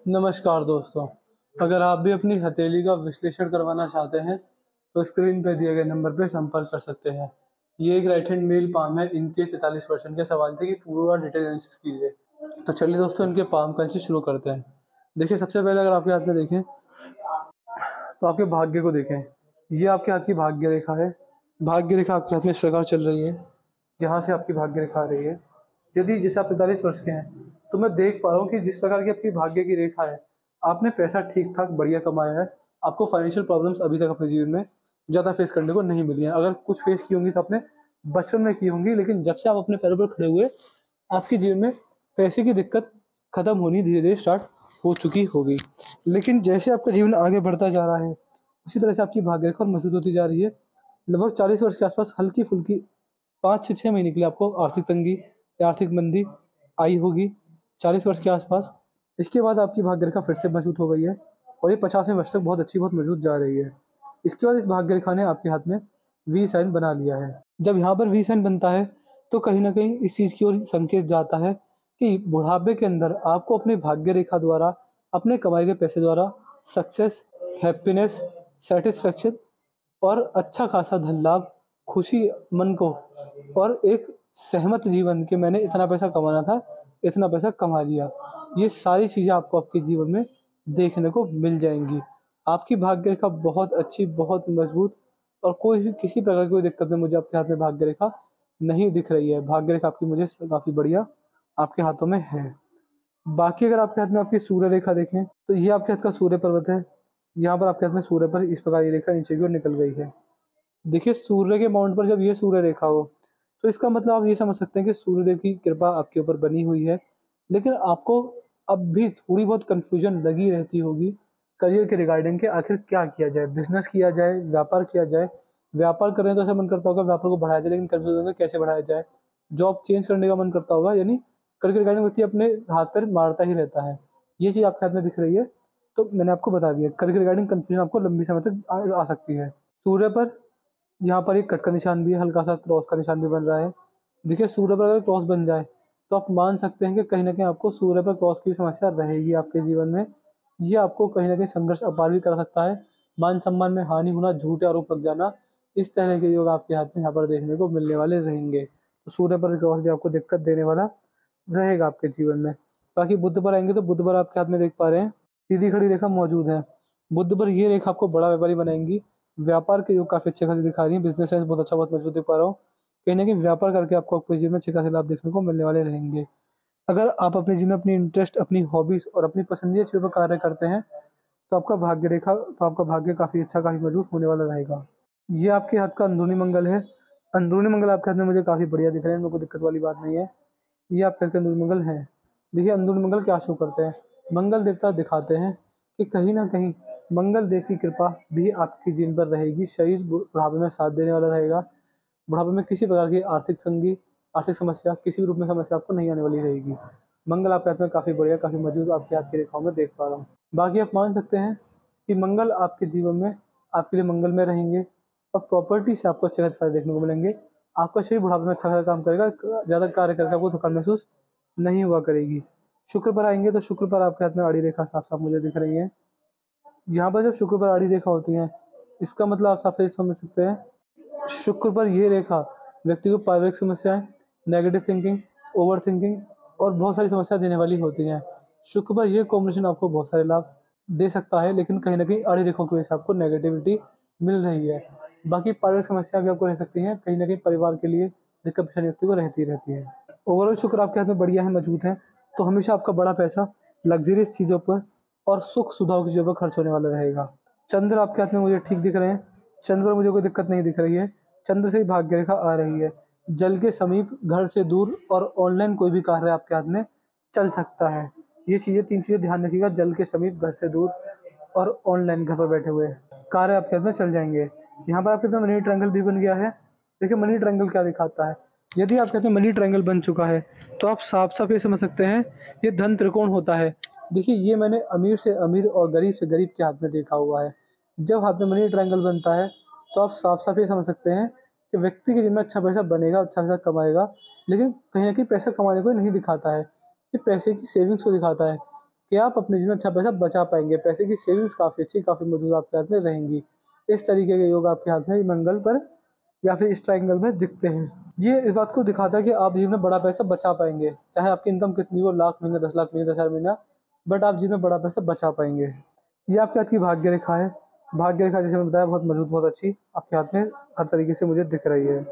नमस्कार दोस्तों, अगर आप भी अपनी हथेली का विश्लेषण करवाना चाहते हैं तो स्क्रीन पर दिए गए नंबर पर संपर्क कर सकते हैं। ये एक राइट हैंड मेल पाम है। इनके 43% के सवाल थे कि पूरा डिटेल एनालिसिस कीजिए। तो चलिए दोस्तों, इनके पाम का एनालिसिस शुरू करते हैं। देखिए, सबसे पहले अगर आपके हाथ में देखें तो आपके भाग्य को देखें। ये आपके हाथ की भाग्य रेखा है। भाग्य रेखा आपके हाथ में इस प्रकार चल रही है, जहाँ से आपकी भाग्य रेखा आ रही है। यदि जैसे आप 45 वर्ष के हैं तो मैं देख पा रहा हूँ कि जिस प्रकार की आपकी भाग्य की रेखा है, आपने पैसा ठीक ठाक बढ़िया कमाया है। आपको फाइनेंशियल प्रॉब्लम्स अभी तक अपने जीवन में ज़्यादा फेस करने को नहीं मिली हैं। अगर कुछ फेस की होंगी तो आपने बचपन में की होंगी, लेकिन जब से आप अपने पैरों पर खड़े हुए, आपके जीवन में पैसे की दिक्कत खत्म होनी धीरे धीरे स्टार्ट हो चुकी होगी। लेकिन जैसे आपका जीवन आगे बढ़ता जा रहा है, उसी तरह से आपकी भाग्य रेखा मजबूत होती जा रही है। लगभग 40 वर्ष के आसपास हल्की फुल्की 5 से 6 महीने के लिए आपको आर्थिक तंगी या आर्थिक मंदी आई होगी, 40 वर्ष के आसपास। इसके बाद आपकी भाग्य रेखा फिर से मजबूत हो गई है और ये 50वें वर्ष तक बहुत अच्छी, बहुत मजबूत जा रही है। इसके बाद इस भाग्य रेखा ने आपके हाथ में वी साइन बना लिया है। जब यहाँ पर वी साइन बनता है तो कहीं ना कहीं इस चीज़ की ओर संकेत जाता है कि बुढ़ापे के अंदर आपको अपनी भाग्य रेखा द्वारा, अपने कमाए के पैसे द्वारा सक्सेस, हैप्पीनेस, सेटिस्फेक्शन और अच्छा खासा धन लाभ, खुशी मन को, और एक सहमत जीवन कि मैंने इतना पैसा कमाना था, इतना पैसा कमा लिया। ये सारी चीज़ें आपको आपके जीवन में देखने को मिल जाएंगी। आपकी भाग्य रेखा बहुत अच्छी, बहुत मजबूत, और कोई भी किसी प्रकार की कोई दिक्कत में मुझे आपके हाथ में भाग्य रेखा नहीं दिख रही है। भाग्य रेखा आपकी मुझे काफ़ी बढ़िया आपके हाथों में है। बाकी अगर आपके हाथ में आपकी सूर्य रेखा देखें तो ये आपके हाथ का सूर्य पर्वत है। यहाँ पर आपके हाथ में सूर्य पर इस प्रकार ये रेखा नीचे की ओर निकल गई है। देखिए, सूर्य के माउंट पर जब ये सूर्य रेखा हो तो इसका मतलब आप ये समझ सकते हैं कि सूर्यदेव की कृपा आपके ऊपर बनी हुई है। लेकिन आपको अब भी थोड़ी बहुत कंफ्यूजन लगी रहती होगी करियर के रिगार्डिंग के, आखिर क्या किया जाए, बिजनेस किया जाए, व्यापार किया जाए। व्यापार करने तो ऐसा मन करता होगा व्यापार को बढ़ाया जाए, लेकिन कंफ्यूजन होगा कैसे बढ़ाया जाए। जॉब चेंज करने का मन करता होगा, यानी करियर के रिगार्डिंग व्यक्ति अपने हाथ पैर मारता ही रहता है। ये चीज़ आपके हाथ में दिख रही है, तो मैंने आपको बता दिया। करियर के रिगार्डिंग कंफ्यूजन आपको लंबी समय तक आ सकती है। सूर्य पर यहाँ पर एक कट का निशान भी है, हल्का सा क्रॉस का निशान भी बन रहा है। देखिए, सूर्य पर अगर क्रॉस बन जाए तो आप मान सकते हैं कि कहीं ना कहीं आपको सूर्य पर क्रॉस की समस्या रहेगी आपके जीवन में। ये आपको कहीं ना कहीं संघर्ष अपार भी कर सकता है, मान सम्मान में हानि होना, झूठे आरोप लग जाना, इस तरह के योग आपके हाथ में यहाँ पर देखने को मिलने वाले रहेंगे। तो सूर्य पर क्रॉस भी आपको दिक्कत देने वाला रहेगा आपके जीवन में। बाकी बुध पर आएंगे तो बुध पर आपके हाथ में देख पा रहे हैं सीधी खड़ी रेखा मौजूद है। बुध पर ये रेखा आपको बड़ा व्यापारी बनाएंगी। व्यापार के योग काफी अच्छे खासे दिखा रही है। बिजनेस सेंस बहुत अच्छा, बहुत मजबूत दिख पा रहा हूँ। कहीं ना कहीं व्यापार करके आपको आपके जीवन में अच्छे खासे लाभ देखने को मिलने वाले रहेंगे। अगर आप अपने जीवन में अपनी इंटरेस्ट, अपनी हॉबीज और अपनी पसंदीदा चीज़ों पर कार्य करते हैं तो आपका भाग्य काफी अच्छा, काफी मजबूत होने वाला रहेगा। ये आपके हाथ का अंदरूनी मंगल है। अंदरूनी मंगल आपके हाथ में मुझे काफी बढ़िया दिख रहे हैं, मेरे को दिक्कत वाली बात नहीं है। ये आपके हाथ के अंदरूनी मंगल है। देखिए, अंदरूनी मंगल क्या शो करते हैं, मंगल देवता दिखाते हैं कि कहीं ना कहीं मंगल देव की कृपा भी आपके जीवन पर रहेगी। शरीर बुढ़ापे में साथ देने वाला रहेगा। बुढ़ापे में किसी प्रकार की आर्थिक तंगी, आर्थिक समस्या, किसी भी रूप में समस्या आपको नहीं आने वाली रहेगी। मंगल आपके हाथ में काफ़ी बढ़िया, काफ़ी मजबूत आपके हाथ की रेखाओं में देख पा रहा हूँ। बाकी आप मान सकते हैं कि मंगल आपके जीवन में आपके लिए मंगल में रहेंगे और प्रॉपर्टी से आपको अच्छे फायदे देखने को मिलेंगे। आपका शरीर बुढ़ापे में अच्छा खासा काम करेगा, ज़्यादा कार्य करके आपको थकान महसूस नहीं हुआ करेगी। शुक्र पर आएंगे तो शुक्र पर आपके हाथ में आड़ी रेखा साफ साफ मुझे दिख रही है। यहाँ पर जब शुक्र पर आड़ी रेखा होती है, इसका मतलब आप साफ साफ समझ सकते हैं, शुक्र पर ये रेखा व्यक्ति को पारिवारिक समस्याएं, नेगेटिव थिंकिंग, ओवर थिंकिंग और बहुत सारी समस्या देने वाली होती हैं। शुक्र पर यह कॉम्बिनेशन आपको बहुत सारे लाभ दे सकता है, लेकिन कहीं ना कहीं आड़ी रेखाओं की वजह से आपको नेगेटिविटी मिल रही है। बाकी पारिवारिक समस्या भी आपको रह सकती हैं, कहीं ना कहीं परिवार के लिए दिक्कत परेशानी व्यक्ति को रहती है। ओवरऑल शुक्र आपके हाथ में बढ़िया है, मजबूत है, तो हमेशा आपका बड़ा पैसा लग्जरियस चीज़ों पर और सुख सुविधाओं की चीज़ों पर खर्च होने वाला रहेगा। चंद्र आपके हाथ में मुझे ठीक दिख रहे हैं। चंद्र पर मुझे कोई दिक्कत नहीं दिख रही है। चंद्र से ही भाग्य रेखा आ रही है। जल के समीप, घर से दूर और ऑनलाइन कोई भी कार्य आपके हाथ में चल सकता है। ये चीज़ें, 3 चीज़ें ध्यान रखिएगा, जल के समीप, घर से दूर और ऑनलाइन घर पर बैठे हुए कार्य आपके हाथ में चल जाएंगे। यहाँ पर आपके पास मनी ट्रायंगल भी बन गया है। देखिए, मनी ट्रायंगल क्या दिखाता है, यदि आपके हाथ में मनी ट्रायंगल बन चुका है तो आप साफ साफ ये समझ सकते हैं ये धन त्रिकोण होता है। देखिए, ये मैंने अमीर से अमीर और गरीब से गरीब के हाथ में देखा हुआ है। जब हाथ में मनी ट्रायंगल बनता है तो आप साफ साफ ये समझ सकते हैं कि व्यक्ति के जीवन में अच्छा पैसा बनेगा, अच्छा पैसा कमाएगा, लेकिन कहीं ना कहीं पैसा कमाने को ही नहीं दिखाता है, ये पैसे की सेविंग्स को दिखाता है कि आप अपने जीवन में अच्छा पैसा बचा पाएंगे। पैसे की सेविंग्स काफ़ी अच्छी, काफ़ी मजबूत आपके हाथ में रहेंगी। इस तरीके के योग आपके हाथ में मंगल पर या फिर इस ट्रायंगल में दिखते हैं। ये इस बात को दिखाता है कि आप जीवन में बड़ा पैसा बचा पाएंगे, चाहे आपकी इनकम कितनी हो, लाख महीना, 10 लाख महीना, 10,000 महीना, बट आप जीवन में बड़ा पैसा बचा पाएंगे। ये आपके हाथ की भाग्य रेखा है। भाग्य रेखा जैसे मैंने बताया बहुत मजबूत, बहुत अच्छी आपके हाथ में हर तरीके से मुझे दिख रही है।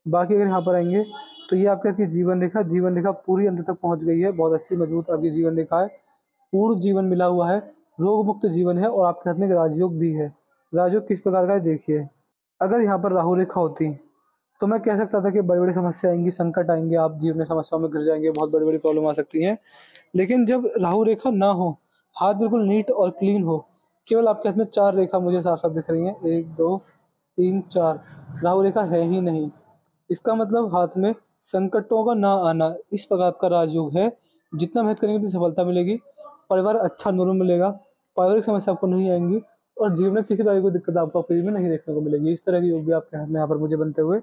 बाकी अगर यहाँ पर आएंगे तो ये आपके हाथ की जीवन रेखा पूरी अंत तक पहुँच गई है। बहुत अच्छी मजबूत आपकी जीवन रेखा है। पूर्ण जीवन मिला हुआ है, रोग मुक्त जीवन है और आपके हाथ में एक राजयोग भी है। राजयोग किस प्रकार का है देखिए, अगर यहाँ पर राहु रेखा होती तो मैं कह सकता था कि बड़ी-बड़ी समस्या आएँगी, संकट आएँगे, आप जीवन में समस्याओं में घिर जाएँगे, बहुत बड़ी-बड़ी प्रॉब्लम आ सकती हैं। लेकिन जब राहु रेखा ना हो, हाथ बिल्कुल नीट और क्लीन हो, केवल आपके हाथ में 4 रेखा मुझे साफ-साफ दिख रही हैं, 1, 2, 3, 4, राहु रेखा है ही नहीं। इसका मतलब हाथ में संकटों का ना आना, इस प्रकार का राजयोग है। जितना मेहनत करेंगे उतनी सफलता मिलेगी, परिवार अच्छा नूर मिलेगा, पारिवारिक समस्या आपको नहीं आएँगी और जीवन में किसी प्रकार की दिक्कत आपको फ्री में नहीं देखने को मिलेगी। इस तरह के योग भी आपके हाथ में यहाँ पर मुझे बनते हुए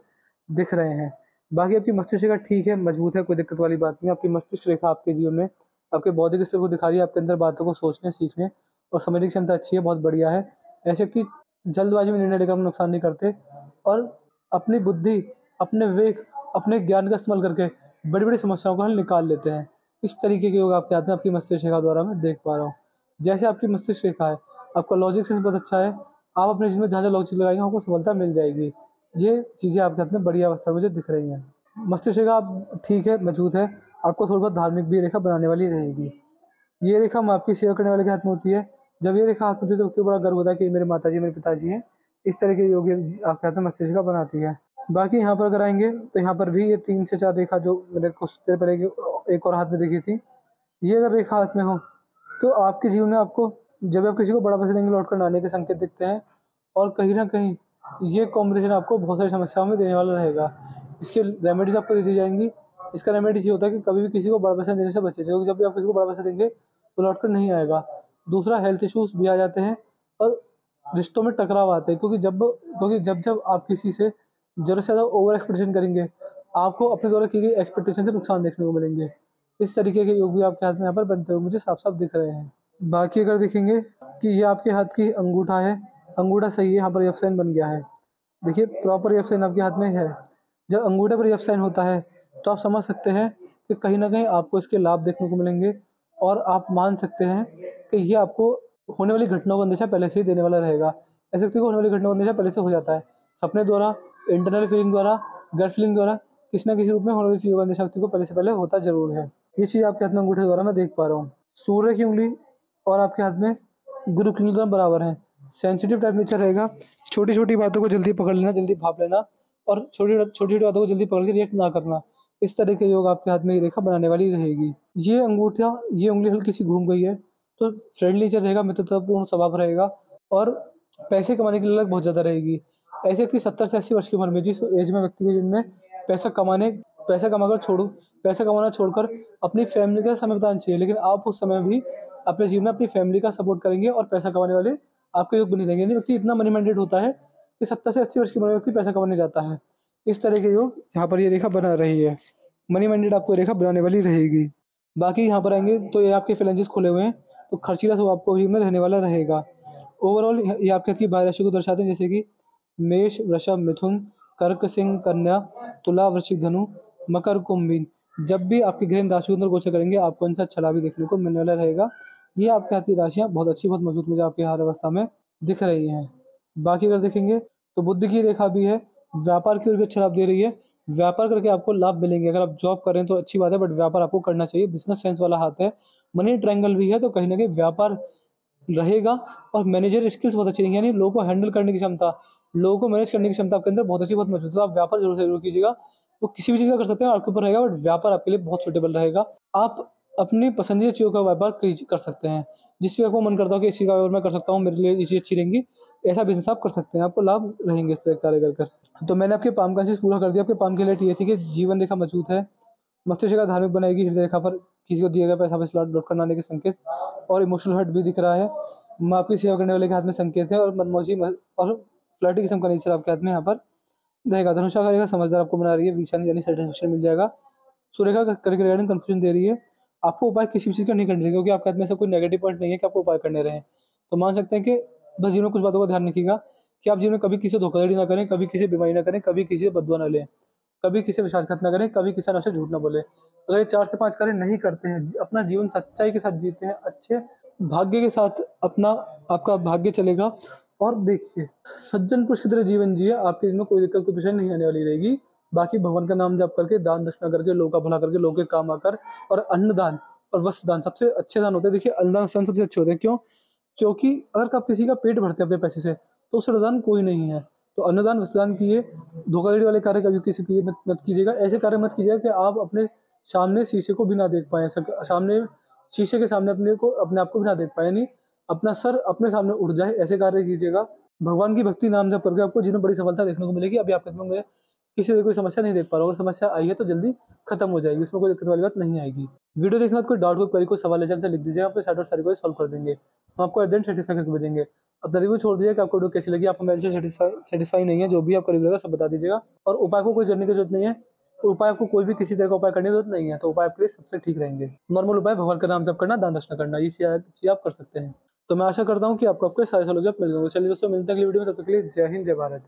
दिख रहे हैं। बाकी आपकी मस्तिष्क रेखा ठीक है, मजबूत है, कोई दिक्कत वाली बात नहीं है। आपकी मस्तिष्क रेखा आपके जीवन में आपके बौद्धिक स्तर को दिखा रही है, आपके अंदर बातों को सोचने, सीखने और समझने की क्षमता अच्छी है, बहुत बढ़िया है। ऐसे व्यक्ति जल्दबाजी में निर्णय लेकर अपना नुकसान नहीं करते और अपनी बुद्धि, अपने विवेक, अपने ज्ञान का इस्तेमाल करके बड़ी-बड़ी समस्याओं का हल निकाल लेते हैं। इस तरीके के योग आपके हाथ में आपकी मस्तिष्क रेखा द्वारा मैं देख पा रहा हूँ। जैसे आपकी मस्तिष्क रेखा है, आपका लॉजिक सेंस बहुत अच्छा है, आप अपने जीवन में जहाँ-जहाँ लॉजिक लगाएँगे आपको सफलता मिल जाएगी। ये चीज़ें आपके हाथ में बढ़िया अवस्था में मुझे दिख रही हैं। मस्तिष्क रेखा आप ठीक है, मजबूत है, आपको थोड़ी बहुत धार्मिक भी रेखा बनाने वाली रहेगी। ये रेखा माँ आपकी सेवा करने वाले के हाथ में होती है। जब ये रेखा हाथ में होती है तो व्यक्ति को बड़ा गर्व होता है कि मेरे माताजी, मेरे पिताजी हैं। इस तरह के योग ये आपके हाथ में मस्तिष्क रेखा बनाती है। बाकी यहाँ पर अगर आएँगे तो यहाँ पर भी ये 3 से 4 रेखा जो मैंने कुछ देर पहले एक और हाथ में देखी थी, ये अगर रेखा हाथ में हो तो आपके जीवन में आपको जब आप किसी को बड़ा पैसा देंगे लौट कर ना आने के संकेत दिखते हैं और कहीं न कहीं ये कॉम्बिनेशन आपको बहुत सारी समस्याओं में देने वाला रहेगा। इसके रेमेडीज़ आपको दे दी जाएँगी। इसका रेमेडीज़ ये होता है कि कभी भी किसी को बड़ा पैसा देने से बचें, क्योंकि जब भी आप किसी को बड़ा पैसा देंगे तो लौट कर नहीं आएगा। दूसरा, हेल्थ इश्यूज़ भी आ जाते हैं और रिश्तों में टकराव आते हैं, क्योंकि जब आप किसी से ज़रूरत से ज़्यादा ओवर एक्सपेक्टेशन करेंगे, आपको अपने द्वारा की गई एक्सपेक्टेशन से नुकसान देखने को मिलेंगे। इस तरीके के योग भी आपके हाथ में यहाँ पर बनते हुए मुझे साफ-साफ दिख रहे हैं। बाकी अगर देखेंगे कि ये आपके हाथ की अंगूठा है, अंगूठा सही है, यहाँ पर एफ साइन बन गया है। देखिए प्रॉपर एफ साइन आपके हाथ में है। जब अंगूठे पर एफ साइन होता है तो आप समझ सकते हैं कि कहीं न कहीं आपको इसके लाभ देखने को मिलेंगे और आप मान सकते हैं कि ये आपको होने वाली घटनाओं का अंदेशा पहले से ही देने वाला रहेगा। ऐसे व्यक्ति को होने वाली घटनाओं का अंदेशा पहले से हो जाता है। सपने द्वारा, इंटरनल फीलिंग द्वारा, गट फीलिंग द्वारा किसी न किसी रूप में होने वाली चीज़ों का अंदेशा व्यक्ति को पहले से पहले होता ज़रूर है। ये चीज़ आपके हाथ में अंगूठे द्वारा मैं देख पा रहा हूँ। सूर्य की उँगली और आपके हाथ में गुरु की उँगली दोनों बराबर हैं। सेंसिटिव टाइप नेचर रहेगा, छोटी-छोटी बातों को जल्दी पकड़ लेना, जल्दी भाप लेना और छोटी-छोटी बातों को जल्दी पकड़ के रिएक्ट ना करना। इस तरह के योग आपके हाथ में ये रेखा बनाने वाली रहेगी। ये अंगूठा, ये उँगली हल्की-सी घूम गई है, तो फ्रेंडली नेचर रहेगा, मित्रतापूर्ण स्वभाव रहेगा और पैसे कमाने की ललक बहुत ज़्यादा रहेगी। ऐसे व्यक्ति 70 से 80 वर्ष की उम्र में, जिस एज में व्यक्ति के जिनमें पैसा कमाकर छोड़ो पैसा कमाना छोड़कर अपनी फैमिली का समय बिताना चाहिए, लेकिन आप उस समय भी अपने जीवन में अपनी फैमिली का सपोर्ट करेंगे और पैसा कमाने वाले आपके योग बने रहेंगे। यानी व्यक्ति इतना मनी माइंडेड होता है कि 70 से 80 वर्ष की उम्र में व्यक्ति पैसा कमाने जाता है। इस तरह के योग यहाँ पर ये रेखा बना रही है। मनी माइंडेड आपको रेखा बनाने वाली रहेगी। बाकी यहाँ पर आएँगे तो ये आपके फाइनेंसेस खुले हुए हैं, तो खर्चीला स्वभाव आपको जीवन में रहने वाला रहेगा। ओवरऑल ये आपके हाथ की 12 राशि को दर्शाते हैं, जैसे कि मेष, वृषभ, मिथुन, कर्क, सिंह, कन्या, तुला, वृश्चिक, धनु, मकर, कुंभ, मीन। जब भी आपके ग्रह इन राशियों के अंदर गोचर करेंगे आपको इनसे अच्छा लाभ भी देखने को मिलने वाला रहेगा। ये आपके हाथ की राशियाँ बहुत अच्छी, बहुत मजबूत मुझे आपकी हर अवस्था में दिख रही हैं। बाकी अगर देखेंगे तो बुध की रेखा भी है, व्यापार की ओर भी अच्छा लाभ दे रही है। व्यापार करके आपको लाभ मिलेंगे। अगर आप जॉब कर रहे हैं तो अच्छी बात है, बट व्यापार आपको करना चाहिए। बिज़नेस सेंस वाला हाथ है, मनी ट्रायंगल भी है, तो कहीं न कहीं व्यापार रहेगा और मैनेजर स्किल्स बहुत अच्छी रहेंगी, यानी लोगों को हैंडल करने की क्षमता, लोगों को मैनेज करने की क्षमता आपके अंदर बहुत अच्छी, बहुत मजबूत है। तो आप व्यापार ज़रूर से ज़रूर कीजिएगा। वो किसी भी चीज़ का कर सकते हैं, आपके ऊपर रहेगा, बट व्यापार आपके लिए बहुत सूटेबल रहेगा। आप अपनी पसंदीदा चीज़ों का व्यापार कर सकते हैं। जिस चीज़ का आपको मन करता हो कि इस चीज़ का व्यापार मैं कर सकता हूँ, मेरे लिए ये चीज़ अच्छी रहेंगी, ऐसा बिज़नेस आप कर सकते हैं, आपको लाभ रहेंगे इस तरह के कार्य कर कर। तो मैंने आपके पाम का चीज़ पूरा कर दिया। आपके पाम की हाइलाइट ये थी कि जीवन रेखा मजबूत है, मस्तिष्क रेखा धार्मिक बनाएगी, हृदय रेखा पर किसी को दिया गया पैसा वापस लौट कर आने के संकेत और इमोशनल हर्ट भी दिख रहा है। माँ की सेवा करने वाले के हाथ में संकेत है और मनमौजी और फ्लर्टी किस्म का नेचर आपके हाथ में यहाँ पर रहेगा। धनुषा का रेखा समझदार आपको बना रही है, विषानी यानी सेटिस्फेक्शन मिल जाएगा। सूर्य का करियर रिगार्डिंग कंफ्यूजन दे रही है आपको उपाय किसी भी चीज़ का नहीं करना चाहिए, क्योंकि आपके हाथ में ऐसा कोई नेगेटिव पॉइंट नहीं है कि आपको उपाय करने रहें। तो मान सकते हैं कि बस जीवन में कुछ बातों का ध्यान रखिएगा कि आप जीवन में कभी किसी से धोखाधड़ी ना करें, कभी किसी से बेईमानी ना करें, कभी किसी से बददुआ ना लें, कभी किसी से विश्वासघात ना करें, कभी किसी से झूठ ना बोलें। अगर ये 4 से 5 कार्य नहीं करते हैं, अपना जीवन सच्चाई के साथ जीते हैं, अच्छे भाग्य के साथ अपना आपका भाग्य चलेगा। और देखिए, सज्जन पुरुष की तरह जीवन जिए, आपके जीवन में कोई दिक्कत, कोई परेशानी नहीं आने वाली रहेगी। बाकी भगवान का नाम जप करके, दान दक्षिणा करके, लोगों का भला करके, लोगों के काम आकर, और अन्नदान और वस्त्र दान सबसे अच्छे दान होते हैं। देखिए, अन्नदान वस्त्र दान सबसे अच्छे होते हैं। क्यों? क्योंकि अगर आप किसी का पेट भरते हैं अपने पैसे से, तो उससे दान कोई नहीं है। तो अन्नदान वस्त्रदान किए, धोखाधड़ी वाले कार्य कभी किसी के मत कीजिएगा। ऐसे कार्य मत कीजिएगा कि आप अपने सामने शीशे को भी ना देख पाएँ, सामने शीशे के सामने अपने आप को भी ना देख पाएँ, यानी अपना सर अपने सामने उठ जाए, ऐसे कार्य कीजिएगा। भगवान की भक्ति नाम जप करके आपको जीवन में बड़ी सफलता देखने को मिलेगी। अभी आपके जीवन में किसी से कोई समस्या नहीं देख पा रहा हूँ, अगर समस्या आई है तो जल्दी खत्म हो जाएगी, उसमें कोई दिक्कत वाली बात नहीं आएगी। वीडियो देखने के बाद कोई डाउट, कोई क्वेरी, कोई सवाल है, जब लिख दीजिए, आपके साइड और सारी को सॉल्व कर देंगे। हम आपको एट द एंड सेटिस्फाई करके भेजेंगे। अपना रिव्यू छोड़ दीजिए कि आपको वीडियो कैसी लगी, आप हमें से सेटिस्फाई नहीं है, जो भी आपका रिव्यू होगा सब बता दीजिएगा। और उपाय को कोई जानने की जरूरत नहीं है, और उपाय आपको कोई भी किसी तरह का उपाय करने की जरूरत नहीं है, तो उपाय आपके लिए सबसे ठीक रहेंगे। नॉर्मल उपाय भगवान का नाम जप करना, दान दक्षिणा करना, ये चीज़ आप कर सकते हैं। तो मैं आशा करता हूँ कि आपको आपके सारे सवालों के जवाब मिल जाएंगे। चलिए दोस्तों, मिलते हैं अगली वीडियो में, तब तक के लिए जय हिंद, जय भारत।